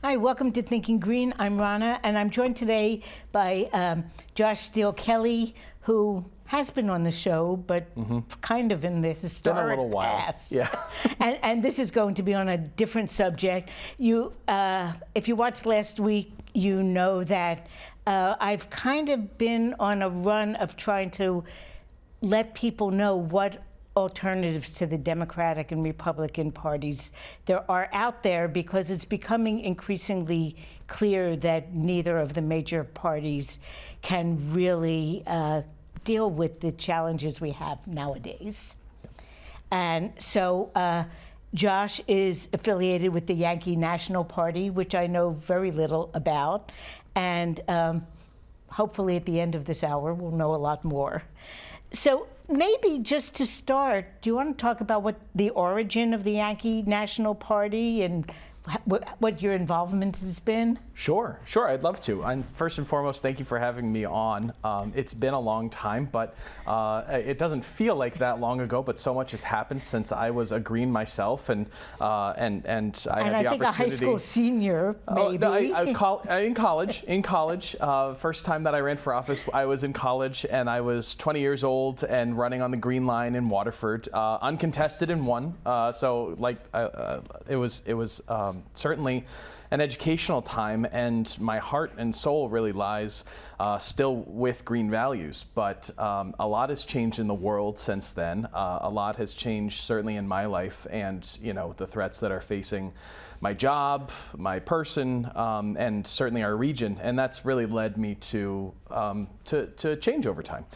Hi, welcome to Thinking Green. I'm Rana, and I'm joined today by Josh Steele Kelly, who has been on the show, but kind of in this historic been a little while. past. Yeah. and this is going to be on a different subject. You, if you watched last week, you know that I've kind of been on a run of trying to let people know what alternatives to the Democratic and Republican parties there are out there, because it's becoming increasingly clear that neither of the major parties can really deal with the challenges we have nowadays. And so Josh is affiliated with the Yankee National Party, which I know very little about, and hopefully at the end of this hour we'll know a lot more. So maybe just to start, do you want to talk about what the origin of the Yankee National Party and what your involvement has been? Sure, I'd love to. And first and foremost, thank you for having me on. It's been a long time, but it doesn't feel like that long ago, but so much has happened since I was a Green myself, and I had the opportunity. I think a high school senior, maybe. Oh, no, in college. First time that I ran for office, I was in college, and I was 20 years old and running on the Green line in Waterford, uncontested and won. It was certainly an educational time, and my heart and soul really lies still with Green values. But a lot has changed in the world since then. A lot has changed certainly in my life, and the threats that are facing my job, my person, and certainly our region. And that's really led me to change over time.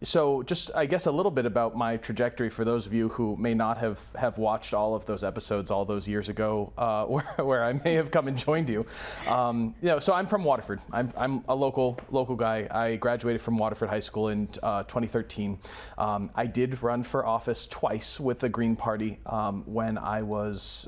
So just, I guess, a little bit about my trajectory for those of you who may not have watched all of those episodes all those years ago, where I may have come and joined you. So I'm from Waterford. I'm a local guy. I graduated from Waterford High School in 2013. I did run for office twice with the Green Party when I was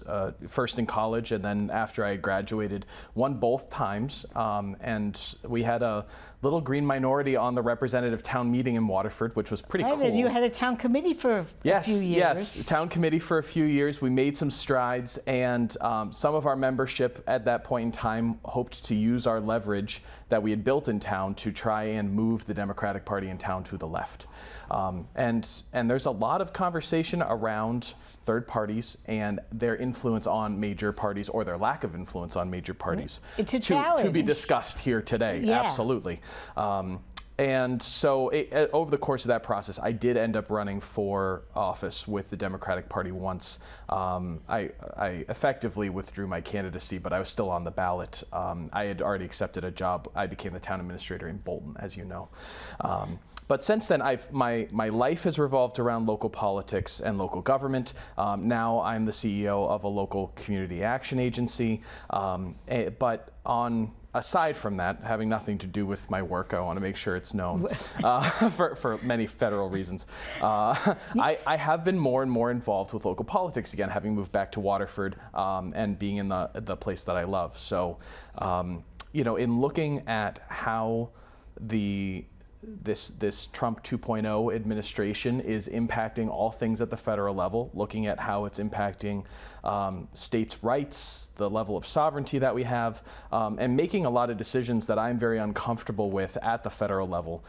first in college, and then after I graduated, won both times. And we had a little Green minority on the representative town meeting in Waterford, which was pretty cool. You had a town committee for a few years. Yes, town committee for a few years. We made some strides, and some of our membership at that point in time hoped to use our leverage that we had built in town to try and move the Democratic Party in town to the left. And there's a lot of conversation around third parties and their influence on major parties, or their lack of influence on major parties. It's a challenge. To be discussed here today, yeah. Absolutely. And so over the course of that process, I did end up running for office with the Democratic Party once. I effectively withdrew my candidacy, but I was still on the ballot. I had already accepted a job. I became the town administrator in Bolton, as you know. But since then, my life has revolved around local politics and local government. Now I'm the CEO of a local community action agency. But aside from that, having nothing to do with my work, I want to make sure it's known for many federal reasons. I have been more and more involved with local politics again, having moved back to Waterford and being in the place that I love. So, in looking at how this Trump 2.0 administration is impacting all things at the federal level, looking at how it's impacting states' rights, the level of sovereignty that we have, and making a lot of decisions that I'm very uncomfortable with at the federal level.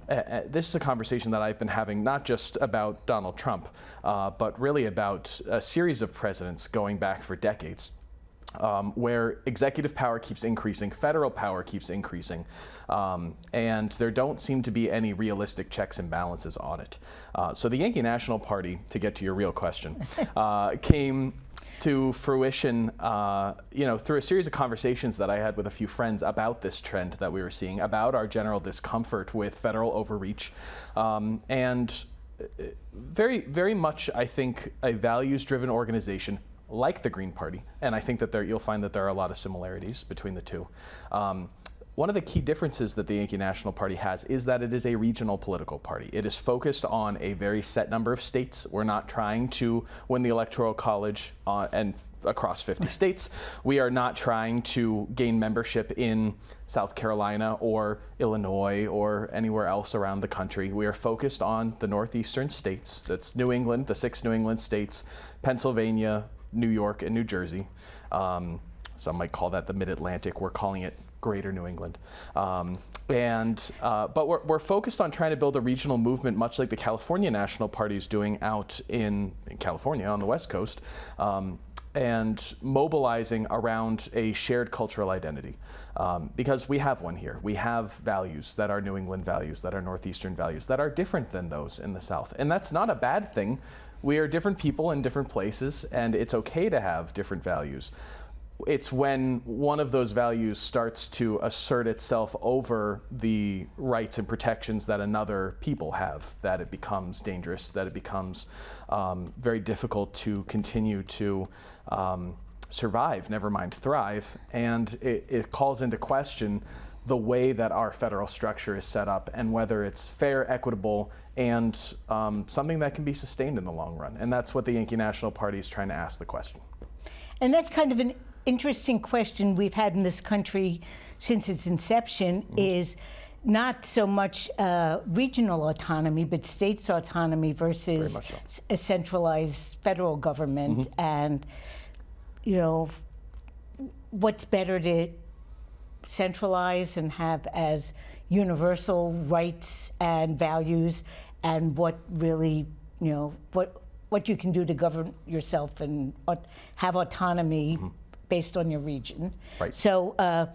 This is a conversation that I've been having not just about Donald Trump, but really about a series of presidents going back for decades. where executive power keeps increasing, federal power keeps increasing, and there don't seem to be any realistic checks and balances on it. So the Yankee National Party, to get to your real question, came to fruition, through a series of conversations that I had with a few friends about this trend that we were seeing, about our general discomfort with federal overreach, and very, very much, I think, a values-driven organization like the Green Party, and I think that you'll find that there are a lot of similarities between the two. One of the key differences that the Yankee National Party has is that it is a regional political party. It is focused on a very set number of states. We're not trying to win the Electoral College and across 50 states. We are not trying to gain membership in South Carolina or Illinois or anywhere else around the country. We are focused on the northeastern states. That's New England, the 6 New England states, Pennsylvania, New York, and New Jersey. Some might call that the Mid-Atlantic. We're calling it Greater New England. But we're focused on trying to build a regional movement, much like the California National Party is doing out in California on the West Coast, and mobilizing around a shared cultural identity. Because we have one here. We have values that are New England values, that are Northeastern values, that are different than those in the South. And that's not a bad thing. We are different people in different places, and it's okay to have different values. It's when one of those values starts to assert itself over the rights and protections that another people have that it becomes dangerous, that it becomes very difficult to continue to survive, never mind thrive, and it calls into question the way that our federal structure is set up and whether it's fair, equitable, and something that can be sustained in the long run. And that's what the Yankee National Party is trying to ask the question. And that's kind of an interesting question we've had in this country since its inception, is not so much regional autonomy, but states' autonomy versus a centralized federal government. And, what's better to centralize and have as universal rights and values, and what really, what you can do to govern yourself and have autonomy based on your region. Right. So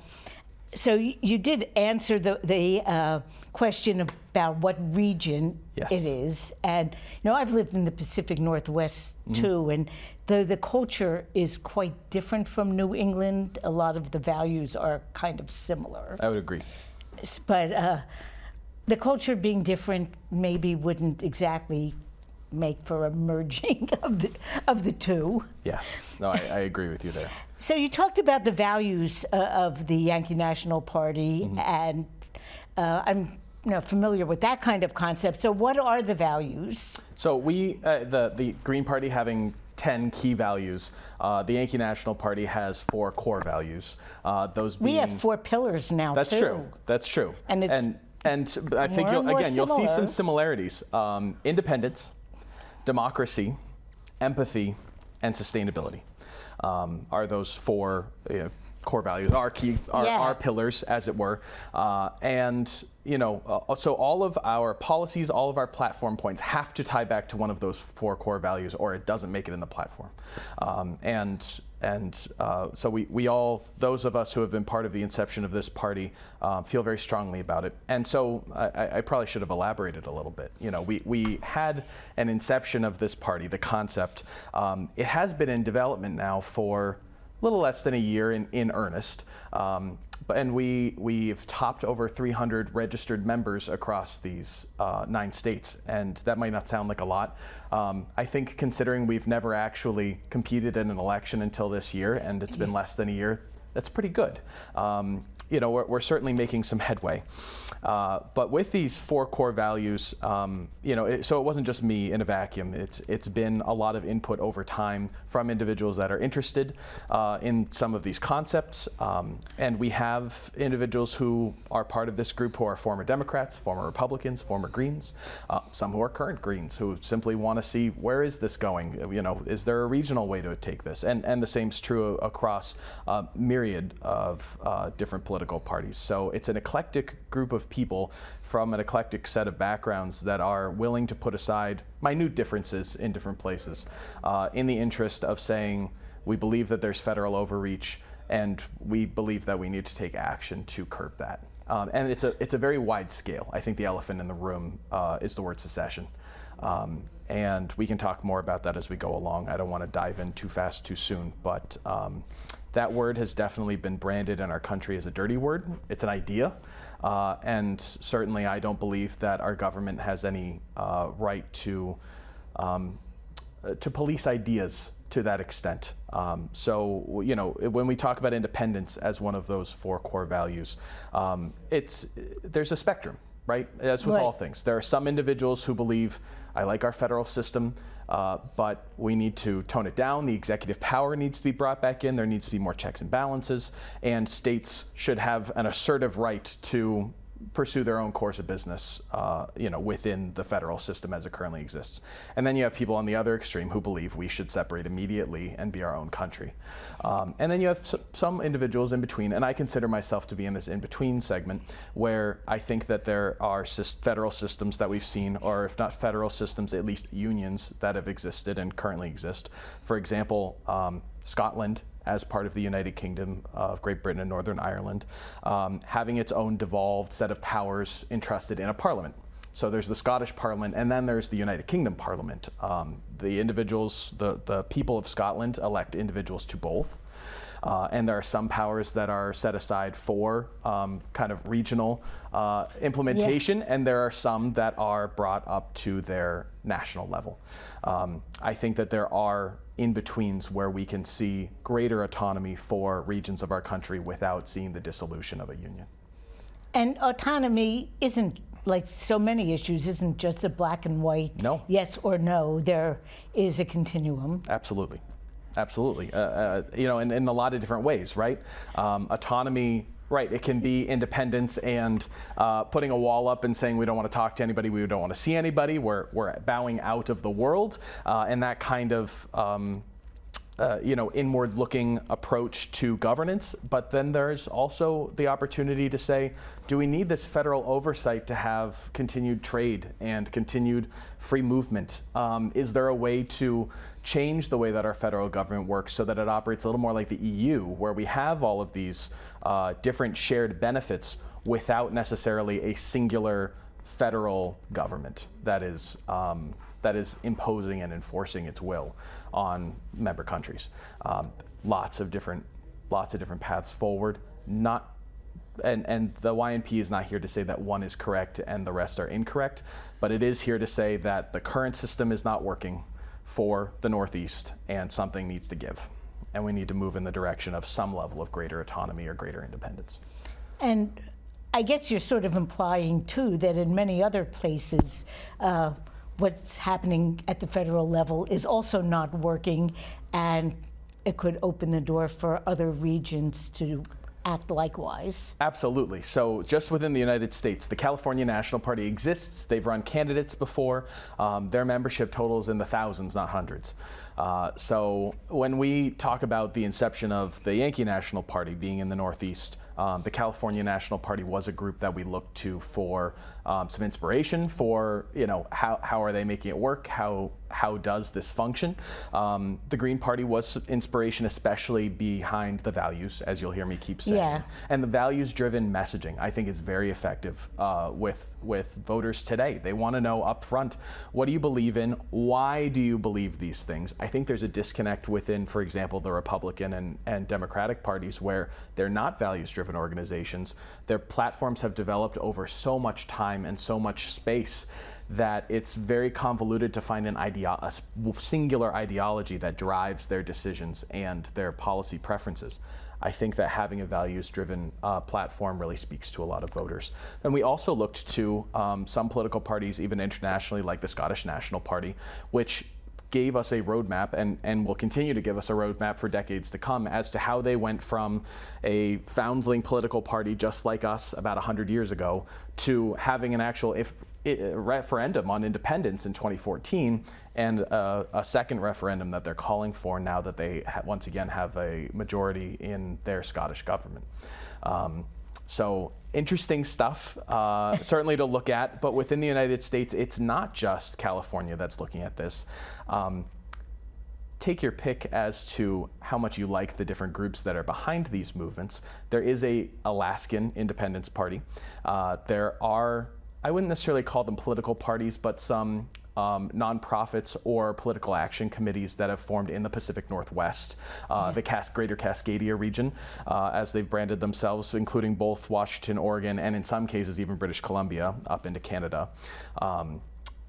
you did answer the question about what region it is, and I've lived in the Pacific Northwest too, and though the culture is quite different from New England, a lot of the values are kind of similar. I would agree. But the culture being different maybe wouldn't exactly make for a merging of the two. Yeah, no, I agree with you there. So you talked about the values of the Yankee National Party, and I'm familiar with that kind of concept. So what are the values? So we, the Green Party having 10 key values, the Yankee National Party has 4 core values. Those being, we have 4 pillars now. That's too. true. That's true. And I think you'll see some similarities. Independence, democracy, empathy, and sustainability are those 4 core values, our pillars, as it were. So all of our policies, all of our platform points have to tie back to one of those 4 core values, or it doesn't make it in the platform. So we all, those of us who have been part of the inception of this party, feel very strongly about it. And so I probably should have elaborated a little bit. We had an inception of this party, the concept. It has been in development now for a little less than a year in earnest. And we've topped over 300 registered members across these 9 states, and that might not sound like a lot. I think considering we've never actually competed in an election until this year, and it's been less than a year, that's pretty good. We're certainly making some headway. But with these 4 core values, so it wasn't just me in a vacuum. It's been a lot of input over time from individuals that are interested in some of these concepts. And we have individuals who are part of this group who are former Democrats, former Republicans, former Greens, some who are current Greens who simply want to see, where is this going? Is there a regional way to take this? And the same's true across a myriad of different political parties. So it's an eclectic group of people from an eclectic set of backgrounds that are willing to put aside minute differences in different places in the interest of saying, We believe that there's federal overreach, and we believe that we need to take action to curb that. And it's a very wide scale. I think the elephant in the room is the word secession. And we can talk more about that as we go along. I don't want to dive in too fast too soon, but that word has definitely been branded in our country as a dirty word. It's an idea, and certainly I don't believe that our government has any right to police ideas to that extent. So, when we talk about independence as one of those 4 core values, there's a spectrum, right? As with all things. There are some individuals who believe, I like our federal system, but we need to tone it down. The executive power needs to be brought back in. There needs to be more checks and balances, and states should have an assertive right to pursue their own course of business, within the federal system as it currently exists. And then you have people on the other extreme who believe we should separate immediately and be our own country. And then you have some individuals in between, and I consider myself to be in this in-between segment, where I think that there are federal systems that we've seen, or if not federal systems, at least unions that have existed and currently exist. For example, Scotland, as part of the United Kingdom of Great Britain and Northern Ireland, having its own devolved set of powers entrusted in a parliament. So there's the Scottish Parliament, and then there's the United Kingdom Parliament. The individuals, the people of Scotland elect individuals to both. And there are some powers that are set aside for kind of regional implementation, and there are some that are brought up to their national level. I think that there are in-betweens where we can see greater autonomy for regions of our country without seeing the dissolution of a union. And autonomy isn't, like so many issues, isn't just a black and white yes or no. There is a continuum. Absolutely. Absolutely. In a lot of different ways, right? Autonomy, right, it can be independence and putting a wall up and saying we don't want to talk to anybody, we don't want to see anybody, we're bowing out of the world, and that kind of inward-looking approach to governance. But then there's also the opportunity to say, do we need this federal oversight to have continued trade and continued free movement? Is there a way to change the way that our federal government works so that it operates a little more like the EU, where we have all of these different shared benefits without necessarily a singular federal government that is imposing and enforcing its will on member countries? Lots of different paths forward. And the YNP is not here to say that one is correct and the rest are incorrect, but it is here to say that the current system is not working for the Northeast, and something needs to give. And we need to move in the direction of some level of greater autonomy or greater independence. And I guess you're sort of implying, too, that in many other places, what's happening at the federal level is also not working, and it could open the door for other regions to act likewise. Absolutely. So just within the United States, the California National Party exists. They've run candidates before. Their membership totals in the thousands, not hundreds. So when we talk about the inception of the Yankee National Party being in the Northeast, the California National Party was a group that we looked to for some inspiration for, how are they making it work? How does this function? The Green Party was inspiration, especially behind the values, as you'll hear me keep saying. Yeah. And the values-driven messaging, I think, is very effective with voters today. They want to know up front, what do you believe in? Why do you believe these things? I think there's a disconnect within, for example, the Republican and Democratic parties, where they're not values-driven organizations. Their platforms have developed over so much time and so much space that it's very convoluted to find a singular ideology that drives their decisions and their policy preferences. I think that having a values-driven platform really speaks to a lot of voters. And we also looked to some political parties, even internationally, like the Scottish National Party, which gave us a roadmap and will continue to give us a roadmap for decades to come as to how they went from a foundling political party just like us about 100 years ago to having an actual referendum on independence in 2014 and a second referendum that they're calling for now that they once again have a majority in their Scottish government. So interesting stuff, certainly to look at, but within the United States, it's not just California that's looking at this. take your pick as to how much you like the different groups that are behind these movements. There is a Alaskan Independence Party. There are, I wouldn't necessarily call them political parties, but some nonprofits or political action committees that have formed in the Pacific Northwest, the Greater Cascadia region, as they've branded themselves, including both Washington, Oregon, and in some cases even British Columbia up into Canada.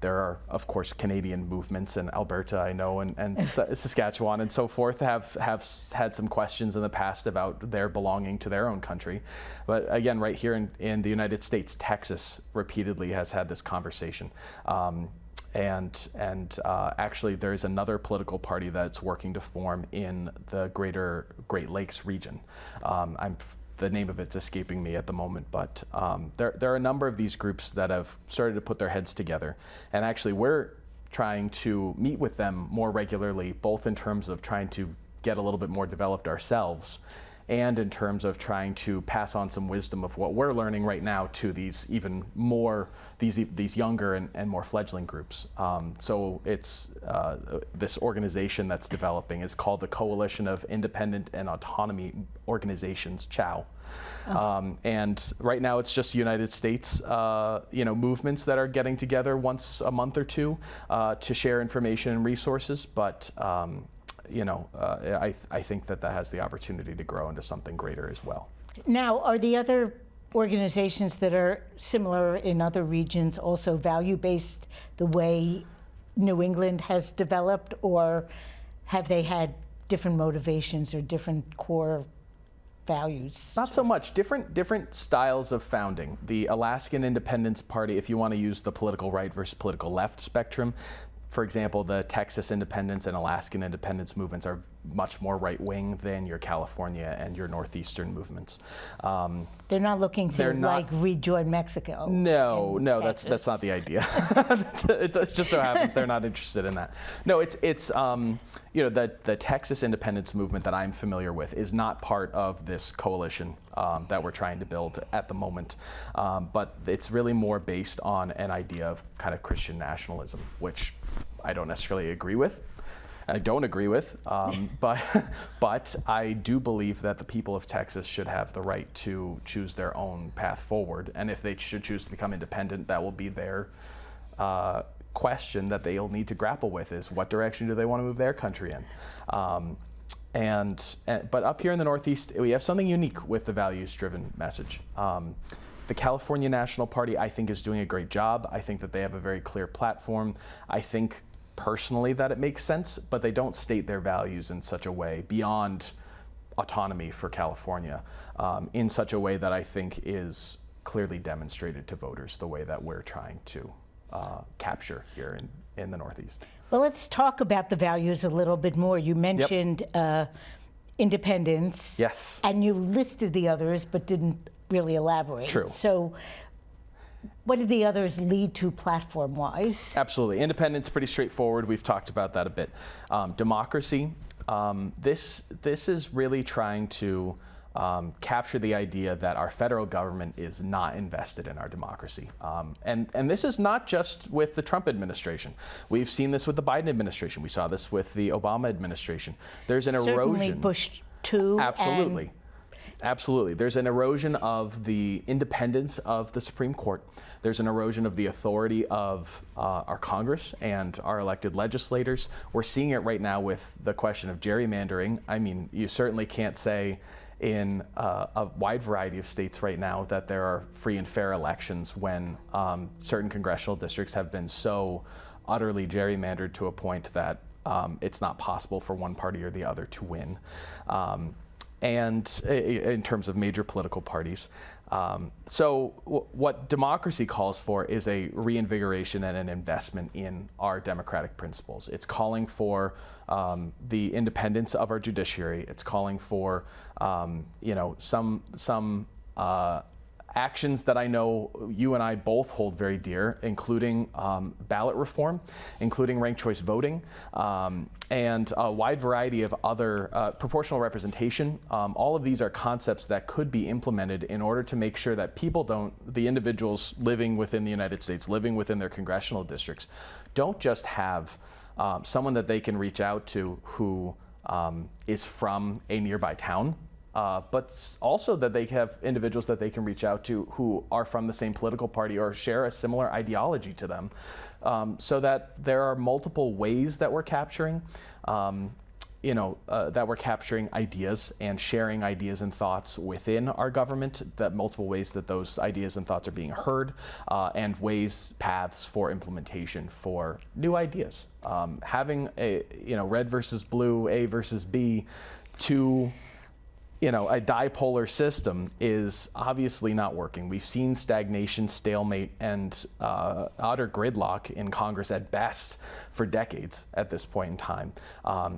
There are, of course, Canadian movements, and Alberta, I know, and Saskatchewan and so forth have had some questions in the past about their belonging to their own country. But again, right here in the United States, Texas repeatedly has had this conversation. Actually, there's another political party that's working to form in the greater Great Lakes region. The name of it's escaping me at the moment, but there are a number of these groups that have started to put their heads together. And actually, we're trying to meet with them more regularly, both in terms of trying to get a little bit more developed ourselves, and in terms of trying to pass on some wisdom of what we're learning right now to these even more, these younger and more fledgling groups. So it's this organization that's developing is called the Coalition of Independent and Autonomy Organizations, CHOW. And right now it's just United States movements that are getting together once a month or two to share information and resources, but I think that has the opportunity to grow into something greater as well. Now, are the other organizations that are similar in other regions also value-based the way New England has developed, or have they had different motivations or different core values? Not so much. Different styles of founding. The Alaskan Independence Party, if you want to use the political right versus political left spectrum, for example, the Texas independence and Alaskan independence movements are much more right-wing than your California and your Northeastern movements. They're not looking to rejoin Mexico. No, that's not the idea. It just so happens they're not interested in that. No, it's the Texas independence movement that I'm familiar with is not part of this coalition that we're trying to build at the moment. But it's really more based on an idea of kind of Christian nationalism, which I don't necessarily agree with. I don't agree with, but I do believe that the people of Texas should have the right to choose their own path forward. And if they should choose to become independent, that will be their question that they'll need to grapple with, is what direction do they want to move their country in? But up here in the Northeast, we have something unique with the values-driven message. The California National Party, I think, is doing a great job. I think that they have a very clear platform. I think personally that it makes sense, but they don't state their values in such a way, beyond autonomy for California, in such a way that I think is clearly demonstrated to voters the way that we're trying to capture here in the Northeast. Well, let's talk about the values a little bit more. You mentioned independence. Yes. And you listed the others, but didn't really elaborate. True. So what did the others lead to platform-wise? Absolutely. Independence, pretty straightforward. We've talked about that a bit. Democracy, this is really trying to capture the idea that our federal government is not invested in our democracy. And this is not just with the Trump administration. We've seen this with the Biden administration. We saw this with the Obama administration. There's an erosion. Certainly Bush too. Absolutely. Absolutely. There's an erosion of the independence of the Supreme Court. There's an erosion of the authority of our Congress and our elected legislators. We're seeing it right now with the question of gerrymandering. I mean, you certainly can't say in a wide variety of states right now that there are free and fair elections when certain congressional districts have been so utterly gerrymandered to a point that it's not possible for one party or the other to win. And in terms of major political parties. So what democracy calls for is a reinvigoration and an investment in our democratic principles. It's calling for the independence of our judiciary. It's calling for some actions that I know you and I both hold very dear, including ballot reform, including ranked choice voting, and a wide variety of other proportional representation. All of these are concepts that could be implemented in order to make sure that the individuals living within the United States, living within their congressional districts, don't just have someone that they can reach out to who is from a nearby town, but also that they have individuals that they can reach out to who are from the same political party or share a similar ideology to them, so that there are multiple ways that we're capturing that we're capturing ideas and sharing ideas and thoughts within our government, that multiple ways that those ideas and thoughts are being heard, and paths for implementation for new ideas. Having a, red versus blue, A versus B, a dipolar system is obviously not working. We've seen stagnation, stalemate, and utter gridlock in Congress at best for decades at this point in time.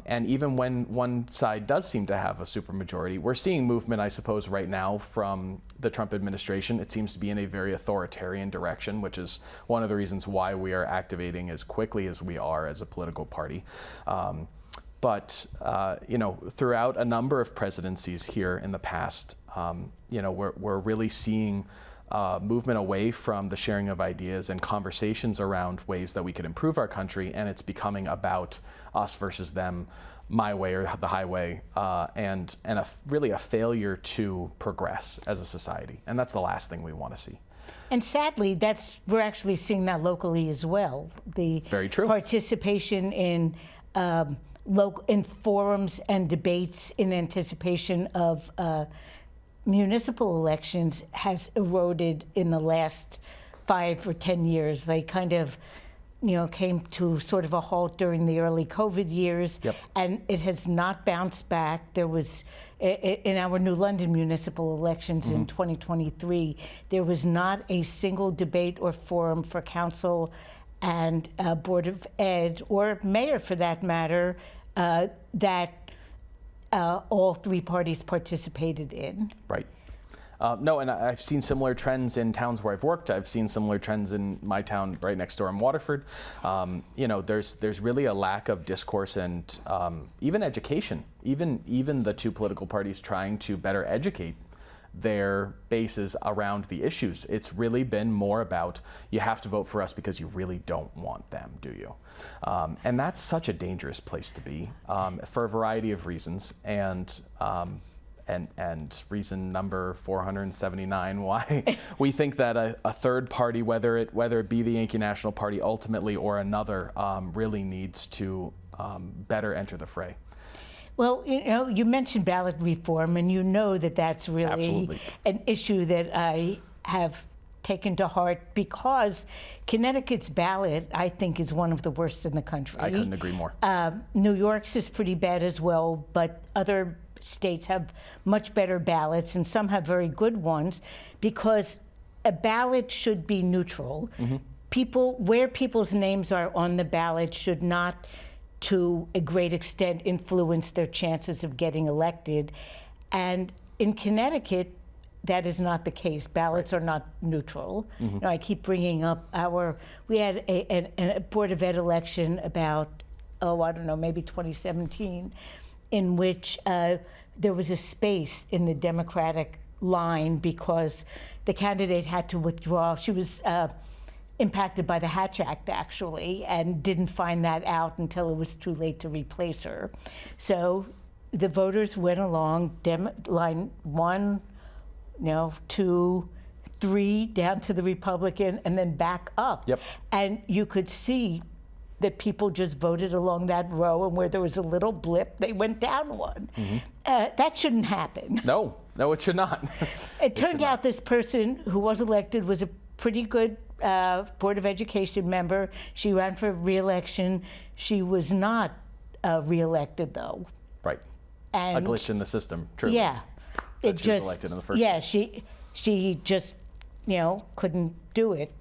And even when one side does seem to have a supermajority, we're seeing movement, I suppose, right now from the Trump administration. It seems to be in a very authoritarian direction, which is one of the reasons why we are activating as quickly as we are as a political party. But throughout a number of presidencies here in the past, we're really seeing movement away from the sharing of ideas and conversations around ways that we could improve our country, and it's becoming about us versus them, my way or the highway, and really a failure to progress as a society. And that's the last thing we want to see. And sadly, we're actually seeing that locally as well. The Very true. Participation in in forums and debates in anticipation of municipal elections has eroded in the last 5 or 10 years. They kind of, came to sort of a halt during the early COVID years, Yep. and it has not bounced back. There was, in our New London municipal elections in 2023, there was not a single debate or forum for council and Board of Ed, or mayor for that matter, that all three parties participated in. Right. No, and I've seen similar trends in towns where I've worked. I've seen similar trends in my town right next door in Waterford. There's really a lack of discourse and even education. Even the two political parties trying to better educate their bases around the issues. It's really been more about, you have to vote for us because you really don't want them, do you? And that's such a dangerous place to be for a variety of reasons. And reason number 479 why we think that a third party, whether it be the Yankee National Party ultimately or another, really needs to better enter the fray. Well, you mentioned ballot reform, and that's really Absolutely. an issue that I have taken to heart, because Connecticut's ballot, I think, is one of the worst in the country. I couldn't agree more. New York's is pretty bad as well, but other states have much better ballots, and some have very good ones, because a ballot should be neutral. Mm-hmm. Where people's names are on the ballot should not, to a great extent, influence their chances of getting elected. And in Connecticut, that is not the case. Ballots are not neutral. Mm-hmm. I keep bringing up we had a Board of Ed election about, maybe 2017, in which there was a space in the Democratic line because the candidate had to withdraw. She was impacted by the Hatch Act, actually, and didn't find that out until it was too late to replace her. So the voters went along line 1, 2, 3, down to the Republican, and then back up. Yep. And you could see that people just voted along that row, and where there was a little blip, they went down one. Mm-hmm. That shouldn't happen. No, it should not. It turned out this person who was elected was a pretty good Board of Education member. She ran for re-election. She was not re-elected, though. Right. And a glitch in the system, true. Yeah. She was elected in the first place. She just, couldn't do it.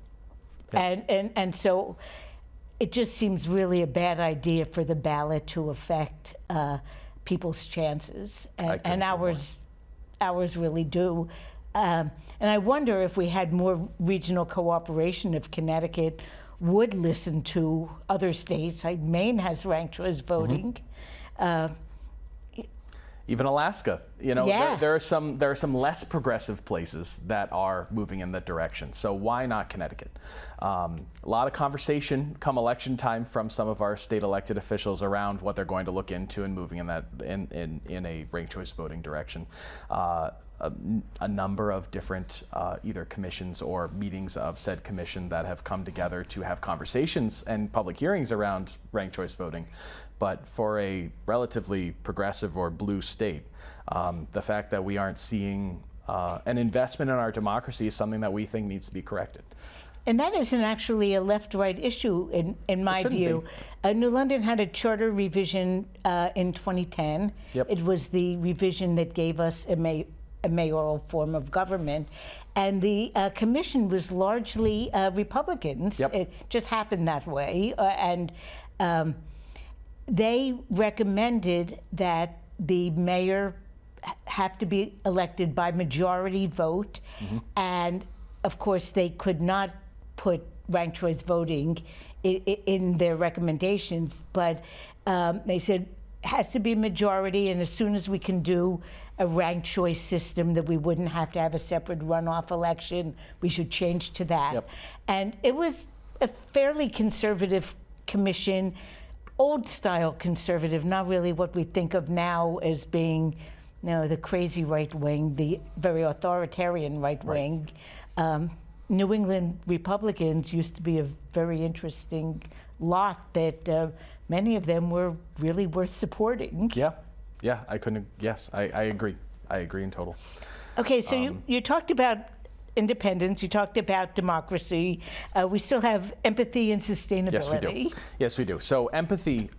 Yeah. And so it just seems really a bad idea for the ballot to affect people's chances. And ours really do. And I wonder if we had more regional cooperation, if Connecticut would listen to other states. Maine has ranked as voting. Mm-hmm. even Alaska. You know, Yeah. there are some less progressive places that are moving in that direction. So why not Connecticut? A lot of conversation come election time from some of our state elected officials around what they're going to look into and moving in that in a ranked choice voting direction. A number of different either commissions or meetings of said commission that have come together to have conversations and public hearings around ranked choice voting. But for a relatively progressive or blue state, the fact that we aren't seeing an investment in our democracy is something that we think needs to be corrected. And that isn't actually a left-right issue in my view. New London had a charter revision in 2010. Yep. It was the revision that gave us a mayoral form of government. And the commission was largely Republicans. Yep. It just happened that way. They recommended that the mayor have to be elected by majority vote. And of course, they could not put ranked choice voting in their recommendations, but they said it has to be majority, and as soon as we can do a ranked choice system that we wouldn't have to have a separate runoff election, we should change to that. Yep. And it was a fairly conservative commission, old style conservative, not really what we think of now as being, you know, the crazy right wing, the very authoritarian right wing. New England Republicans used to be a very interesting lot that many of them were really worth supporting. Yeah, I couldn't, yes, I agree. I agree in total. Okay, so you talked about independence, you talked about democracy. We still have empathy and sustainability. Yes, we do. Yes, we do. So empathy,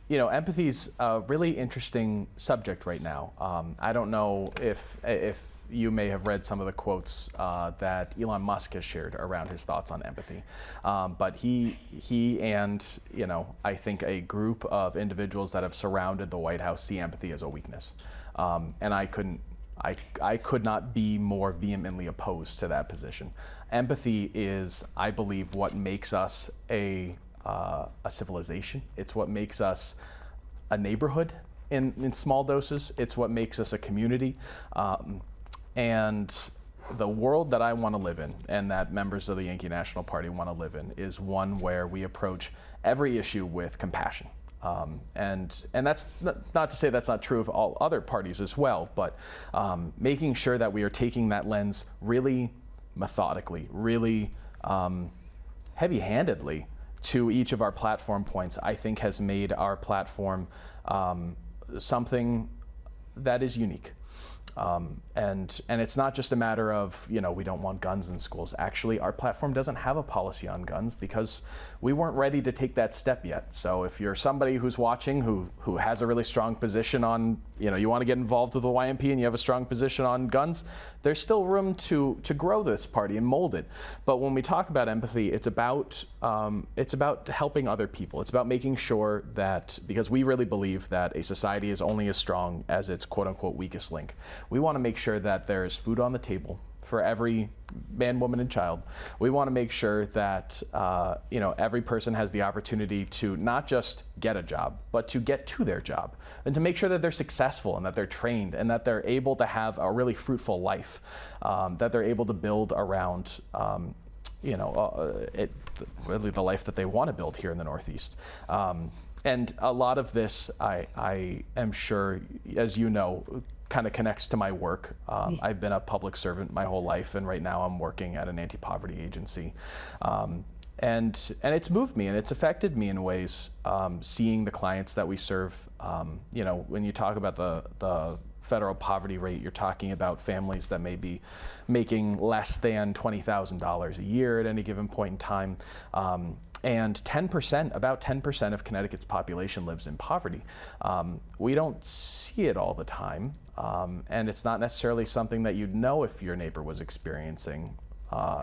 you know, empathy's a really interesting subject right now. I don't know if you may have read some of the quotes that Elon Musk has shared around his thoughts on empathy. But he and, you know, I think a group of individuals that have surrounded the White House see empathy as a weakness. And I could not be more vehemently opposed to that position. Empathy is, I believe, what makes us a civilization. It's what makes us a neighborhood in small doses. It's what makes us a community. And the world that I want to live in, and that members of the Yankee National Party want to live in, is one where we approach every issue with compassion. And that's not to say that's not true of all other parties as well, but making sure that we are taking that lens really methodically, really heavy-handedly to each of our platform points, I think has made our platform something that is unique. And it's not just a matter of, you know, we don't want guns in schools. Actually, our platform doesn't have a policy on guns because we weren't ready to take that step yet. So if you're somebody who's watching who has a really strong position on, you know, you want to get involved with the YMP and you have a strong position on guns, there's still room to grow this party and mold it. But when we talk about empathy, it's about helping other people. It's about making sure that, because we really believe that a society is only as strong as its quote unquote weakest link. We want to make sure that there is food on the table for every man, woman, and child. We want to make sure that you know, every person has the opportunity to not just get a job, but to get to their job, and to make sure that they're successful and that they're trained and that they're able to have a really fruitful life, that they're able to build around you know, really the life that they want to build here in the Northeast. And a lot of this, I am sure, as you know, kind of connects to my work. I've been a public servant my whole life, and right now I'm working at an anti-poverty agency. And it's moved me and it's affected me in ways, seeing the clients that we serve. You know, when you talk about the federal poverty rate, you're talking about families that may be making less than $20,000 a year at any given point in time. And 10%, about 10% of Connecticut's population lives in poverty. We don't see it all the time, and it's not necessarily something that you'd know if your neighbor was experiencing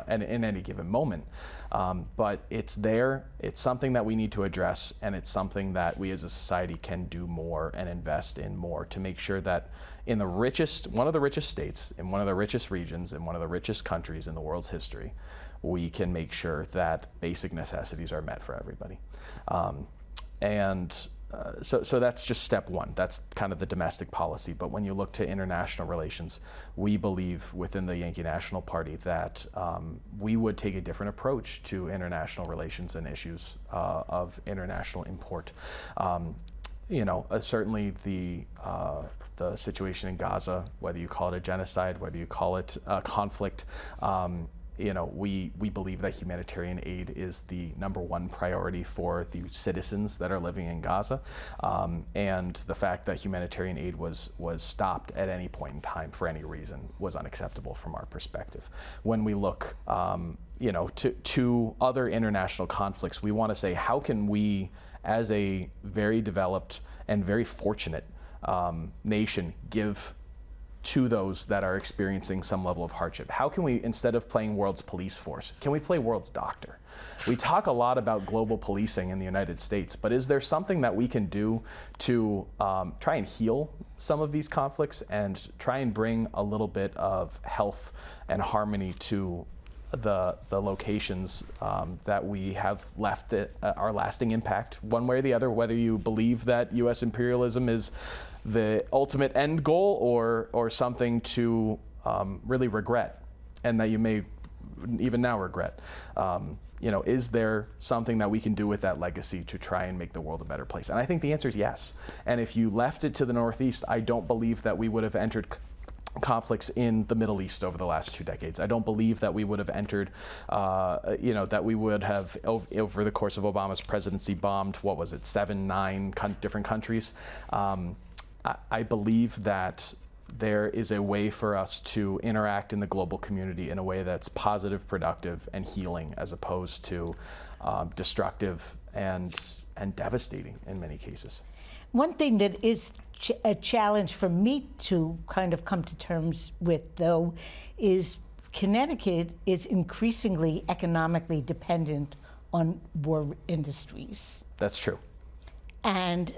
and in any given moment. But it's there, it's something that we need to address, and it's something that we as a society can do more and invest in more to make sure that in the richest, one of the richest states, in one of the richest regions, in one of the richest countries in the world's history, we can make sure that basic necessities are met for everybody. And So that's just step one. That's kind of the domestic policy. But when you look to international relations, we believe within the Yankee National Party that we would take a different approach to international relations and issues of international import. Certainly the situation in Gaza, whether you call it a genocide, whether you call it a conflict, we believe that humanitarian aid is the #1 priority for the citizens that are living in Gaza, and the fact that humanitarian aid was stopped at any point in time for any reason was unacceptable from our perspective. When we look, to other international conflicts, we want to say, how can we, as a very developed and very fortunate nation, give to those that are experiencing some level of hardship? How can we, instead of playing world's police force, can we play world's doctor? We talk a lot about global policing in the United States, but is there something that we can do to try and heal some of these conflicts and try and bring a little bit of health and harmony to the locations that we have left our lasting impact one way or the other, whether you believe that U.S. imperialism is the ultimate end goal or something to really regret, and that you may even now regret. Is there something that we can do with that legacy to try and make the world a better place? And I think the answer is yes. And if you left it to the Northeast, I don't believe that we would have entered conflicts in the Middle East over the last 2 decades. I don't believe that we would have entered, that we would have, over the course of Obama's presidency, bombed, 7, 9 different countries. I believe that there is a way for us to interact in the global community in a way that's positive, productive, and healing, as opposed to destructive and devastating in many cases. One thing that is a challenge for me to kind of come to terms with, though, is Connecticut is increasingly economically dependent on war industries. That's true. And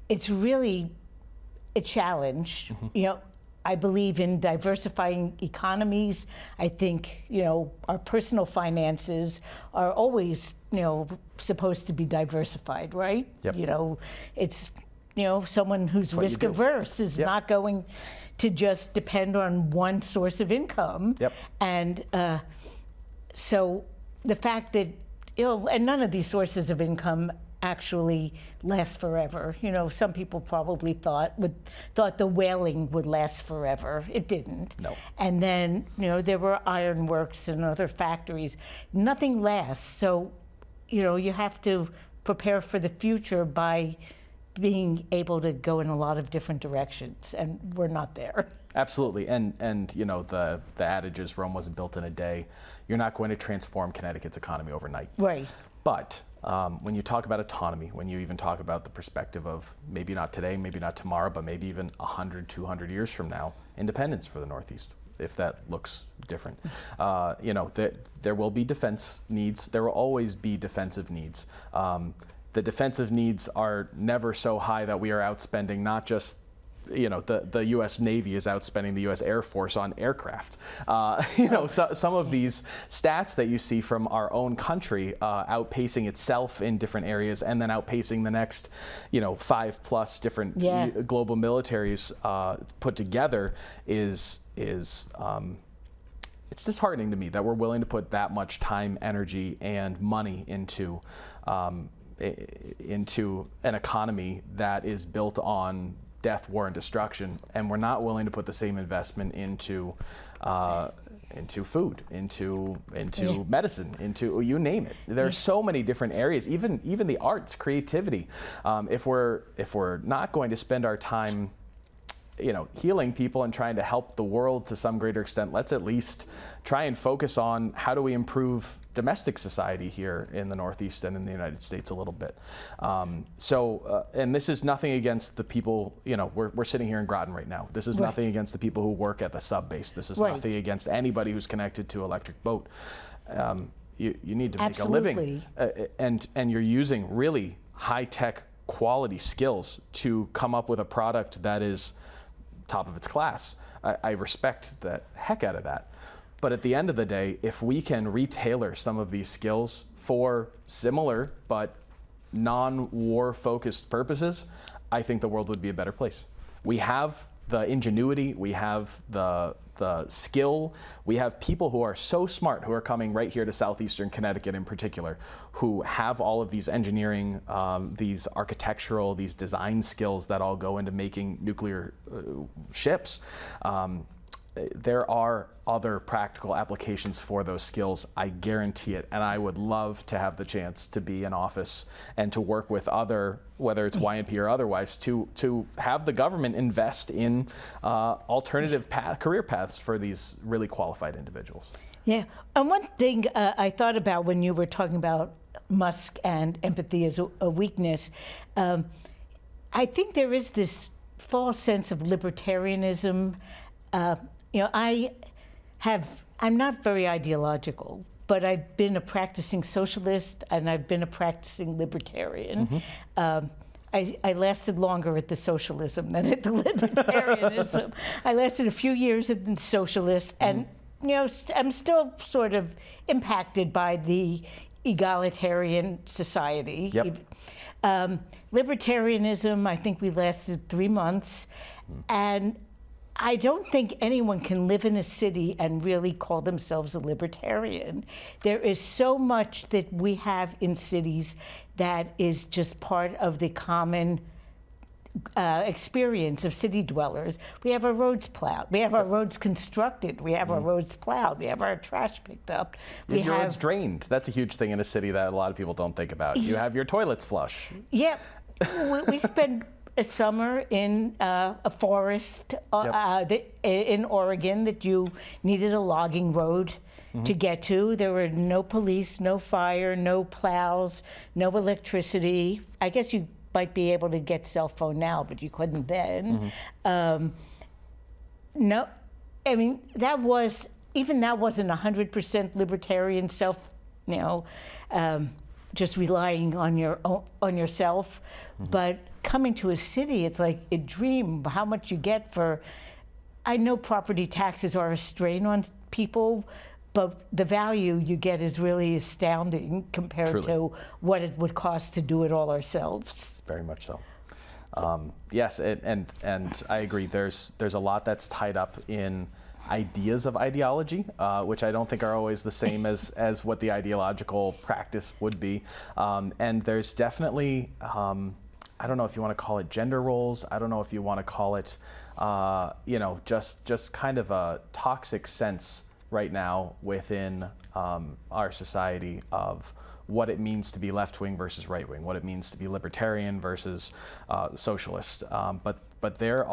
it's really a challenge. Mm-hmm. I believe in diversifying economies. I think, our personal finances are always, supposed to be diversified, right? Yep. It's, someone who's risk averse is Yep. not going to just depend on one source of income. Yep. And so the fact that, and none of these sources of income actually last forever. Some people probably thought the whaling would last forever. It didn't. No. And then, there were ironworks and other factories. Nothing lasts. So, you have to prepare for the future by being able to go in a lot of different directions, and we're not there. Absolutely, and the adage is Rome wasn't built in a day. You're not going to transform Connecticut's economy overnight. Right. But when you talk about autonomy, when you even talk about the perspective of maybe not today, maybe not tomorrow, but maybe even 100, 200 years from now, independence for the Northeast, if that looks different. There will be defense needs. There will always be defensive needs. The defensive needs are never so high that we are outspending not just the U.S. Navy is outspending the U.S. Air Force on aircraft. Some of these stats that you see from our own country outpacing itself in different areas, and then outpacing the next, 5+ different global militaries put together is it's disheartening to me that we're willing to put that much time, energy, and money into an economy that is built on death, war, and destruction, and we're not willing to put the same investment into food, into medicine, into you name it. There are so many different areas, even the arts, creativity. If we're not going to spend our time, healing people and trying to help the world to some greater extent, let's at least try and focus on how do we improve domestic society here in the Northeast and in the United States a little bit. And this is nothing against the people, we're sitting here in Groton right now. This is Right. nothing against the people who work at the sub base. This is Right. nothing against anybody who's connected to electric boat. You need to make Absolutely. a living, and you're using really high-tech quality skills to come up with a product that is top of its class. I respect the heck out of that. But at the end of the day, if we can retailer some of these skills for similar but non-war focused purposes, I think the world would be a better place. We have the ingenuity, we have the skill, we have people who are so smart who are coming right here to southeastern Connecticut in particular, who have all of these engineering, these architectural, these design skills that all go into making nuclear ships. There are other practical applications for those skills, I guarantee it, and I would love to have the chance to be in office and to work with other, whether it's YNP or otherwise, to have the government invest in alternative career paths for these really qualified individuals. Yeah, and one thing I thought about when you were talking about Musk and empathy as a weakness, I think there is this false sense of libertarianism. I'm not very ideological, but I've been a practicing socialist and I've been a practicing libertarian. I lasted longer at the socialism than at the libertarianism. I lasted a few years at the socialist, and I'm still sort of impacted by the egalitarian society. Yep. Libertarianism, I think we lasted 3 months, and I don't think anyone can live in a city and really call themselves a libertarian. There is so much that we have in cities that is just part of the common experience of city dwellers. We have our roads plowed. We have our roads constructed. We have our roads plowed. We have our trash picked up. Your roads drained. That's a huge thing in a city that a lot of people don't think about. You have your toilets flush. Yeah. We spend a summer in a forest in Oregon that you needed a logging road to get to. There were no police, no fire, no plows, no electricity. I guess you might be able to get cell phone now, but you couldn't then. No, I mean, that wasn't 100% libertarian just relying on yourself. But coming to a city, it's like a dream. How much you get for, I know property taxes are a strain on people, but the value you get is really astounding compared Truly. to what it would cost to do it all ourselves. Very much so. Yes, and I agree. There's a lot that's tied up in ideas of ideology, which I don't think are always the same as what the ideological practice would be. And there's definitely, I don't know if you want to call it gender roles. I don't know if you want to call it, just kind of a toxic sense right now within our society of what it means to be left-wing versus right-wing, what it means to be libertarian versus socialist. But there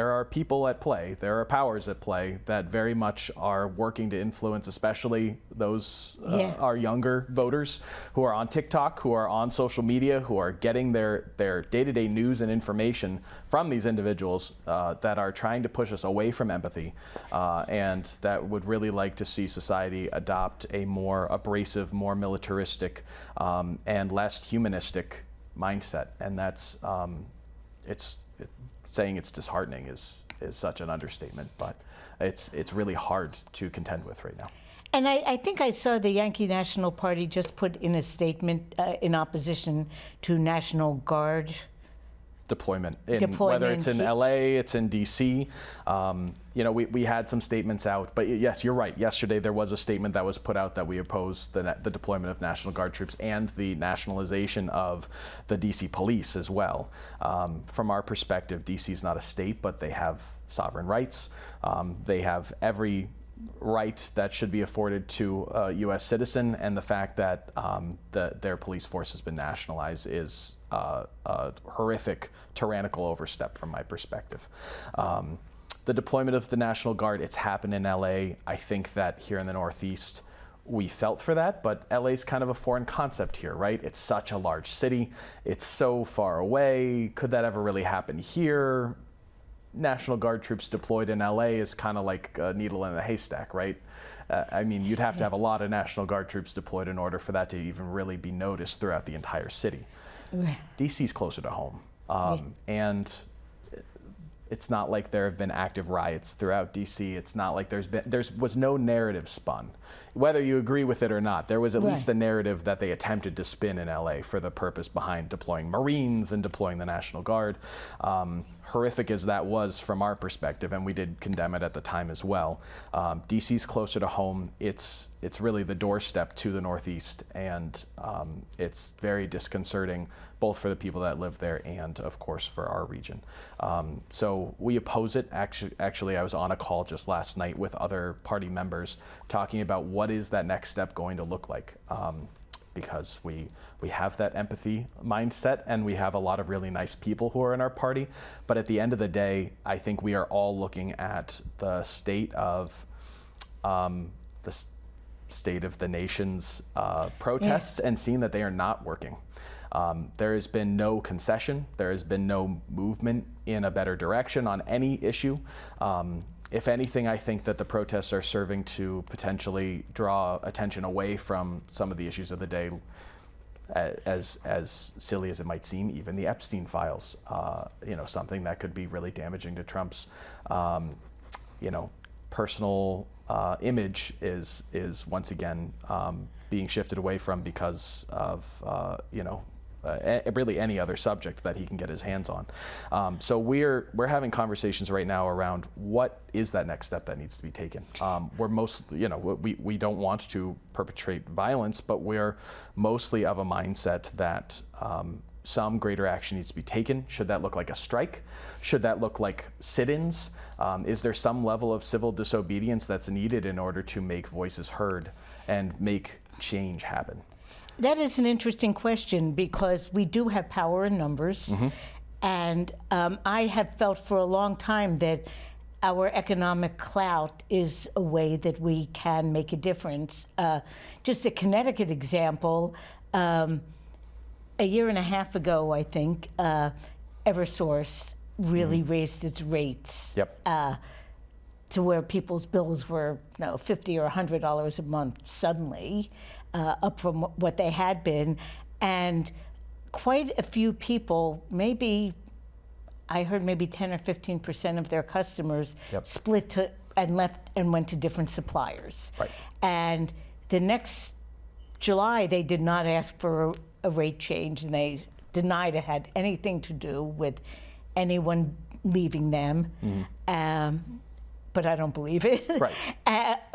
are people at play, there are powers at play that very much are working to influence, especially those our younger voters who are on TikTok, who are on social media, who are getting their day-to-day news and information from these individuals that are trying to push us away from empathy, and that would really like to see society adopt a more abrasive, more militaristic, and less humanistic mindset. And that's saying it's disheartening is such an understatement, but it's really hard to contend with right now. And I think I saw the Yankee National Party just put in a statement in opposition to National Guard deployment. Whether it's in LA, it's in DC. We had some statements out, but yes, you're right. Yesterday there was a statement that was put out that we oppose the deployment of National Guard troops and the nationalization of the DC police as well. From our perspective, DC is not a state, but they have sovereign rights. They have every right that should be afforded to a U.S. citizen, and the fact that their police force has been nationalized is a horrific, tyrannical overstep from my perspective. The deployment of the National Guard, it's happened in LA. I think that here in the Northeast, we felt for that, but LA's kind of a foreign concept here, right? It's such a large city. It's so far away. Could that ever really happen here? National Guard troops deployed in LA is kind of like a needle in a haystack, right? I mean, you'd have to have a lot of National Guard troops deployed in order for that to even really be noticed throughout the entire city. DC's closer to home. And It's not like there have been active riots throughout DC. It's not like there was no narrative spun. Whether you agree with it or not, there was at least a narrative that they attempted to spin in LA for the purpose behind deploying Marines and deploying the National Guard. Horrific as that was from our perspective, and we did condemn it at the time as well. DC's closer to home. It's really the doorstep to the Northeast, and it's very disconcerting, both for the people that live there and, of course, for our region. So we oppose it. Actually, I was on a call just last night with other party members talking about what is that next step going to look like. Because we have that empathy mindset, and we have a lot of really nice people who are in our party. But at the end of the day, I think we are all looking at the state of the nation's protests and seeing that they are not working. There has been no concession. There has been no movement in a better direction on any issue. If anything, I think that the protests are serving to potentially draw attention away from some of the issues of the day, as silly as it might seem. Even the Epstein files, something that could be really damaging to Trump's, personal image is once again being shifted away from because of really any other subject that he can get his hands on. So we're having conversations right now around what is that next step that needs to be taken. We're we don't want to perpetrate violence, but we're mostly of a mindset that some greater action needs to be taken. Should that look like a strike? Should that look like sit-ins? Is there some level of civil disobedience that's needed in order to make voices heard and make change happen? That is an interesting question, because we do have power in numbers. And I have felt for a long time that our economic clout is a way that we can make a difference. Just a Connecticut example, a year and a half ago, I think, Eversource really raised its rates to where people's bills were $50 or $100 a month suddenly, up from what they had been. And quite a few people, I heard maybe 10 or 15% of their customers split and left and went to different suppliers. And the next July, they did not ask for a rate change, and they denied it had anything to do with anyone leaving them. But I don't believe it.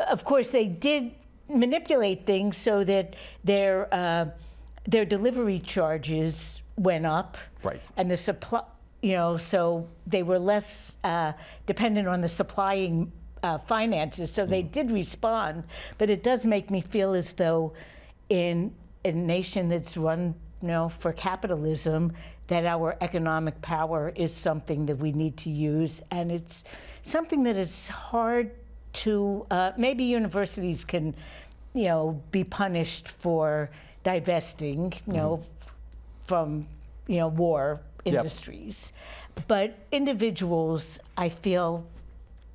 Of course, they did manipulate things so that their delivery charges went up, and the supply, so they were less dependent on the supplying finances. So they did respond, but it does make me feel as though in a nation that's run, for capitalism, that our economic power is something that we need to use, and it's something that is hard to, maybe universities can, be punished for divesting, from, war industries. But individuals, I feel,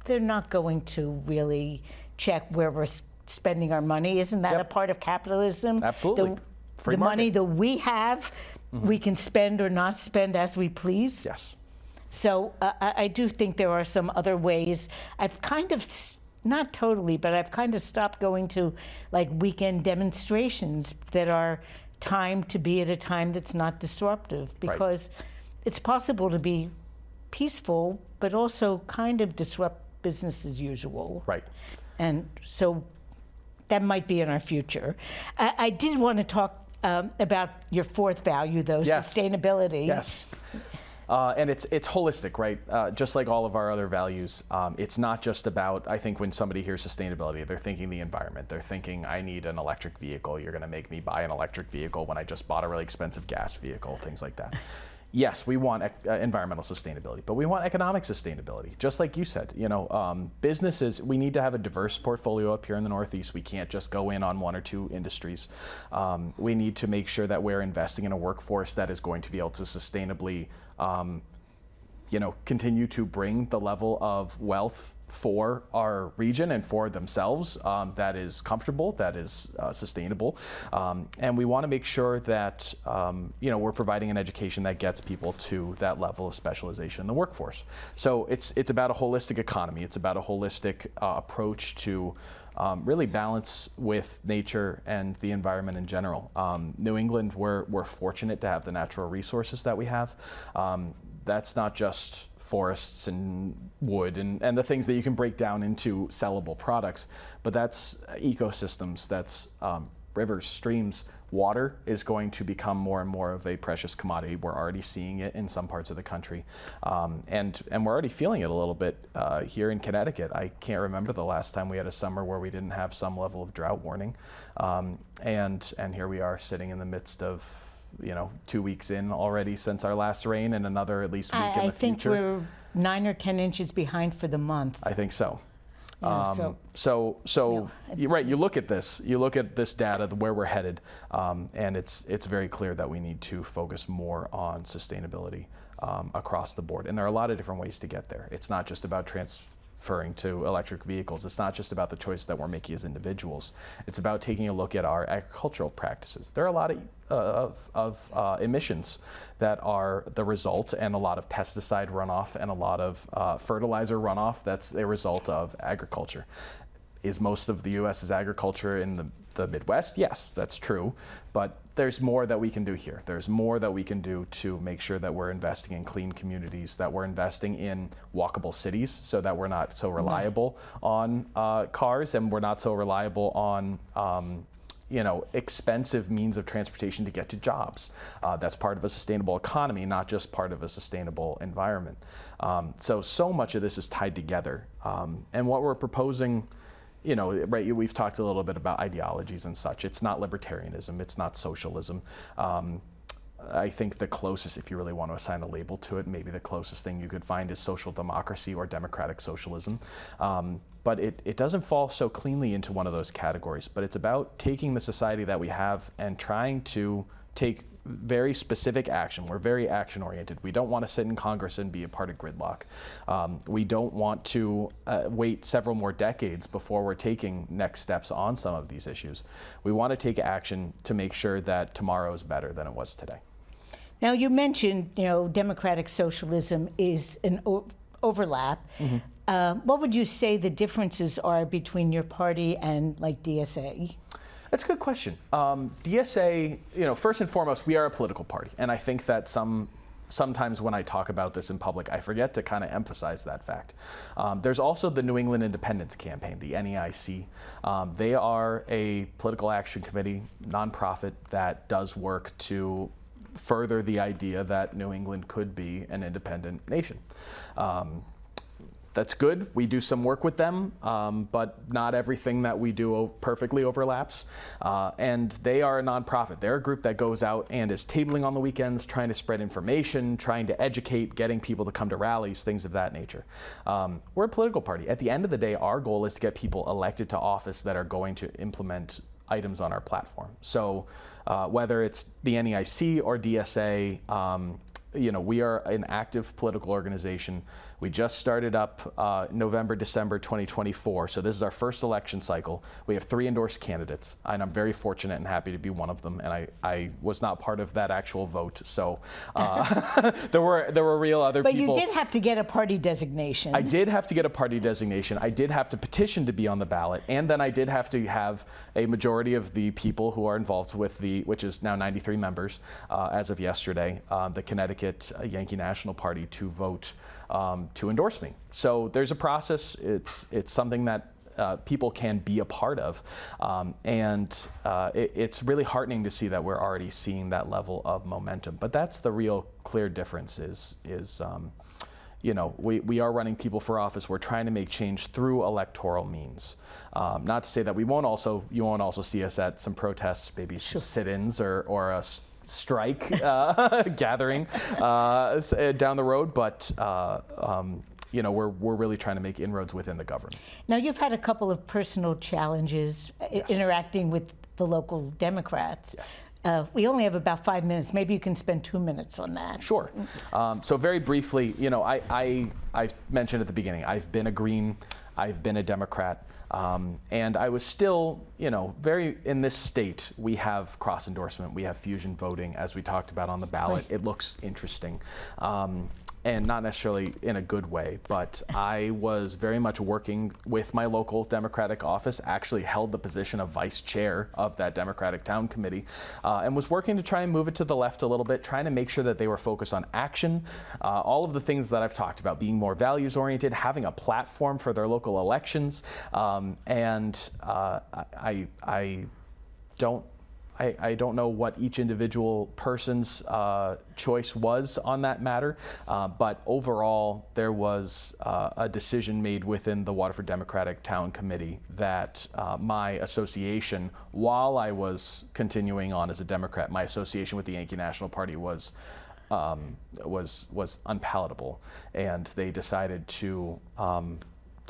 they're not going to really check where we're spending our money. Isn't that a part of capitalism? Absolutely. The money that we have, we can spend or not spend as we please. Yes. So I do think there are some other ways. I've kind of, not totally, but I've kind of stopped going to like weekend demonstrations that are timed to be at a time that's not disruptive, because it's possible to be peaceful, but also kind of disrupt business as usual. And so that might be in our future. I did want to talk about your fourth value, though, sustainability. And it's holistic, right? Just like all of our other values, it's not just about, I think when somebody hears sustainability, they're thinking the environment. They're thinking, I need an electric vehicle. You're going to make me buy an electric vehicle when I just bought a really expensive gas vehicle, things like that. Yes, we want environmental sustainability, but we want economic sustainability. Just like you said, businesses, we need to have a diverse portfolio up here in the Northeast. We can't just go in on one or two industries. We need to make sure that we're investing in a workforce that is going to be able to sustainably, continue to bring the level of wealth for our region and for themselves that is comfortable, that is sustainable. And we want to make sure that we're providing an education that gets people to that level of specialization in the workforce. So it's about a holistic economy. It's about a holistic approach to really balance with nature and the environment in general. New England, we're fortunate to have the natural resources that we have. That's not just forests and wood and the things that you can break down into sellable products, but that's ecosystems, that's rivers, streams. Water is going to become more and more of a precious commodity. We're already seeing it in some parts of the country, and we're already feeling it a little bit here in Connecticut. I can't remember the last time we had a summer where we didn't have some level of drought warning, and here we are sitting in the midst of 2 weeks in already since our last rain, and another at least week in the future. I think we're 9 or 10 inches behind for the month. I think so. Yeah, You're right. You look at this data, where we're headed, and it's very clear that we need to focus more on sustainability across the board. And there are a lot of different ways to get there. It's not just about transferring to electric vehicles. It's not just about the choice that we're making as individuals. It's about taking a look at our agricultural practices. There are a lot of emissions that are the result, and a lot of pesticide runoff and a lot of fertilizer runoff that's a result of agriculture. Is most of the U.S.'s agriculture in the Midwest? Yes, that's true, but there's more that we can do here. There's more that we can do to make sure that we're investing in clean communities, that we're investing in walkable cities so that we're not so reliable on cars, and we're not so reliable on expensive means of transportation to get to jobs. That's part of a sustainable economy, not just part of a sustainable environment. So much of this is tied together. And what we're proposing, right, we've talked a little bit about ideologies and such. It's not libertarianism, it's not socialism. I think the closest, if you really want to assign a label to it, maybe the closest thing you could find is social democracy or democratic socialism. But it doesn't fall so cleanly into one of those categories. But it's about taking the society that we have and trying to take very specific action. We're very action oriented. We don't want to sit in Congress and be a part of gridlock. We don't want to wait several more decades before we're taking next steps on some of these issues. We want to take action to make sure that tomorrow is better than it was today. Now, you mentioned, democratic socialism is an overlap. Mm-hmm. What would you say the differences are between your party and DSA? That's a good question. DSA, first and foremost, we are a political party, and I think that sometimes when I talk about this in public, I forget to kind of emphasize that fact. There's also the New England Independence Campaign, the NEIC. They are a political action committee, nonprofit that does work to further the idea that New England could be an independent nation. That's good. We do some work with them, but not everything that we do perfectly overlaps. And they are a nonprofit. They're a group that goes out and is tabling on the weekends, trying to spread information, trying to educate, getting people to come to rallies, things of that nature. We're a political party. At the end of the day, our goal is to get people elected to office that are going to implement items on our platform. So whether it's the NEIC or DSA, we are an active political organization. We just started up November, December 2024. So this is our first election cycle. We have 3 endorsed candidates, and I'm very fortunate and happy to be one of them. And I was not part of that actual vote. So there were real other people. But you did have to get a party designation. I did have to get a party designation. I did have to petition to be on the ballot. And then I did have to have a majority of the people who are involved with which is now 93 members as of yesterday, the Connecticut Yankee National Party to vote to endorse me. So there's a process. It's something that people can be a part of, and it's really heartening to see that we're already seeing that level of momentum. But that's the real clear difference. We are running people for office. We're trying to make change through electoral means. Not to say that you won't also see us at some protests, maybe some sit-ins or a strike gathering down the road, but we're really trying to make inroads within the government. Now, you've had a couple of personal challenges interacting with the local Democrats. Yes. We only have about 5 minutes. Maybe you can spend 2 minutes on that. Sure. So very briefly, I mentioned at the beginning, I've been a Green I've been a Democrat. And I was still, in this state, we have cross endorsement, we have fusion voting, as we talked about on the ballot. Right. It looks interesting. And not necessarily in a good way, but I was very much working with my local Democratic office, actually held the position of vice chair of that Democratic Town Committee, and was working to try and move it to the left a little bit, trying to make sure that they were focused on action, all of the things that I've talked about, being more values oriented, having a platform for their local elections, I don't know what each individual person's choice was on that matter, but overall there was a decision made within the Waterford Democratic Town Committee that my association, while I was continuing on as a Democrat, my association with the Yankee National Party was unpalatable, and they decided to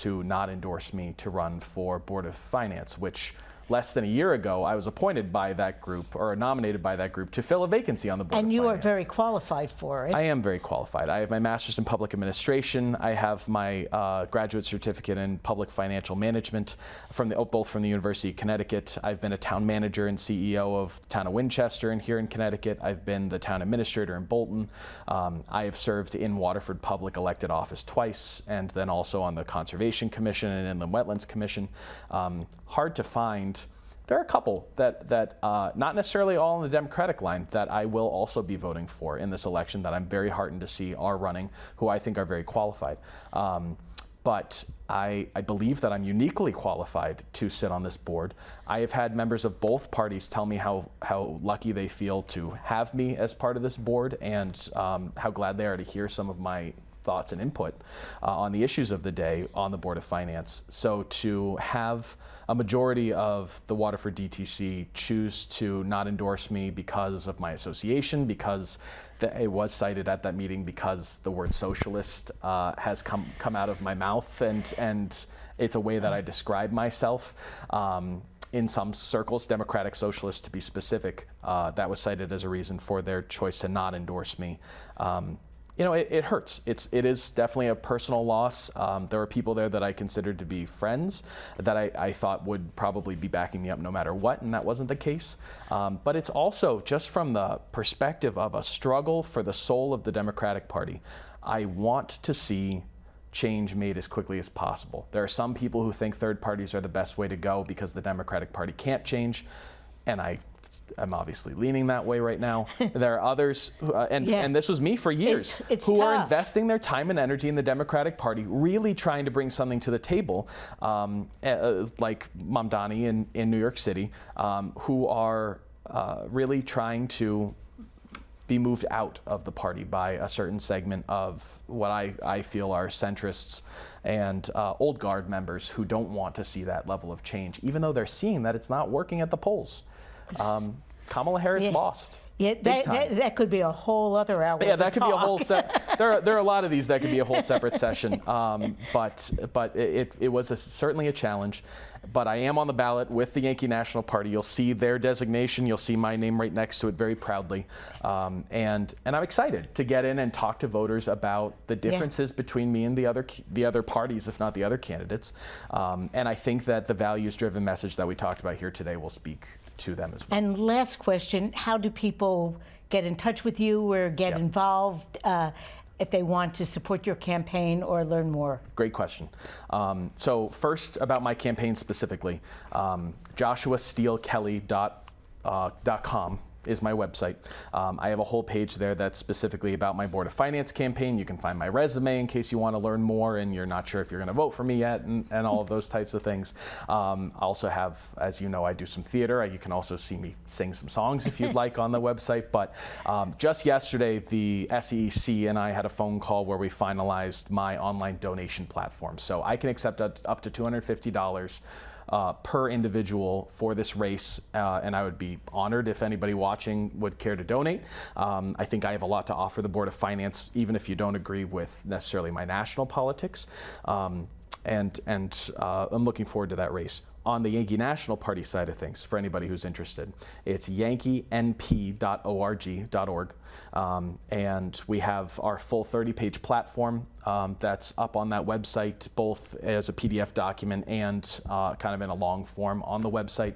not endorse me to run for Board of Finance, which less than a year ago, I was appointed by that group, or nominated by that group, to fill a vacancy on the Board of Finance. And you are very qualified for it. I am very qualified. I have my master's in public administration. I have my graduate certificate in public financial management both from the University of Connecticut. I've been a town manager and CEO of the town of Winchester and here in Connecticut. I've been the town administrator in Bolton. I have served in Waterford public elected office twice, and then also on the Conservation Commission and Inland Wetlands Commission. Hard to find. There are a couple that not necessarily all on the Democratic line, that I will also be voting for in this election, that I'm very heartened to see are running, who I think are very qualified. But I believe that I'm uniquely qualified to sit on this board. I have had members of both parties tell me how lucky they feel to have me as part of this board, and how glad they are to hear some of my thoughts and input on the issues of the day on the Board of Finance. So to have a majority of the Waterford DTC choose to not endorse me because of my association, because it was cited at that meeting because the word socialist has come out of my mouth, and it's a way that I describe myself. In some circles, Democratic Socialists to be specific, that was cited as a reason for their choice to not endorse me. It hurts. It is definitely a personal loss. There were people there that I considered to be friends that I thought would probably be backing me up no matter what, and that wasn't the case. But it's also just from the perspective of a struggle for the soul of the Democratic Party. I want to see change made as quickly as possible. There are some people who think third parties are the best way to go because the Democratic Party can't change, and I'm obviously leaning that way right now. There are others, and this was me for years, it's who tough. are investing their time and energy in the Democratic Party, really trying to bring something to the table, like Mamdani in New York City, who are really trying to be moved out of the party by a certain segment of what I feel are centrists and old guard members who don't want to see that level of change, even though they're seeing that it's not working at the polls. Kamala Harris lost. Yeah, that could be a whole other hour. Yeah, that could be a whole there are a lot of these that could be a whole separate session. But it was certainly a challenge. But I am on the ballot with the Yankee National Party. You'll see their designation. You'll see my name right next to it very proudly. And I'm excited to get in and talk to voters about the differences between me and the other parties, if not the other candidates. And I think that the values-driven message that we talked about here today will speak to them as well. And last question, how do people get in touch with you or get involved if they want to support your campaign or learn more? Great question. So first, about my campaign specifically, joshuasteelekelly.com is my website. I have a whole page there that's specifically about my Board of Finance campaign. You can find my resume in case you want to learn more and you're not sure if you're going to vote for me yet, and all of those types of things. I also have, as you know, I do some theater. You can also see me sing some songs if you'd like on the website. But just yesterday, the SEC and I had a phone call where we finalized my online donation platform. So I can accept up to $250 per individual for this race, and I would be honored if anybody watching would care to donate. I think I have a lot to offer the Board of Finance, even if you don't agree with necessarily my national politics, and I'm looking forward to that race. On the Yankee National Party side of things, for anybody who's interested, it's yankeenp.org, and we have our full 30-page platform. that's up on that website, both as a PDF document and kind of in a long form on the website.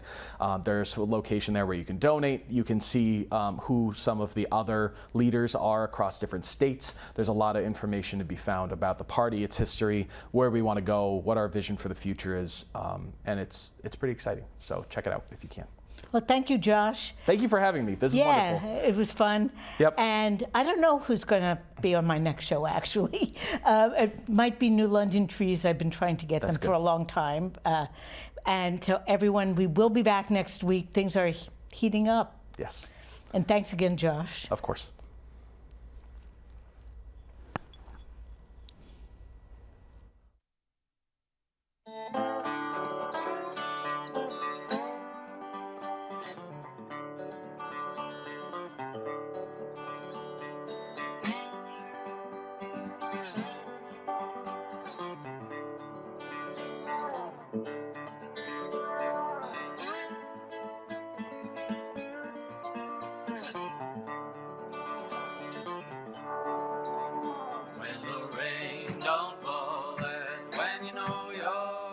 There's a location there where you can donate. You can see who some of the other leaders are across different states. There's a lot of information to be found about the party, its history, where we want to go, what our vision for the future is, and it's pretty exciting. So check it out if you can. Well, thank you, Josh. Thank you for having me. This is wonderful. Yeah, it was fun. Yep. And I don't know who's going to be on my next show, actually. It might be New London Trees. I've been trying to get them for a long time. And to everyone, we will be back next week. Things are heating up. Yes. And thanks again, Josh. Of course. When the rain don't fall and when you know you're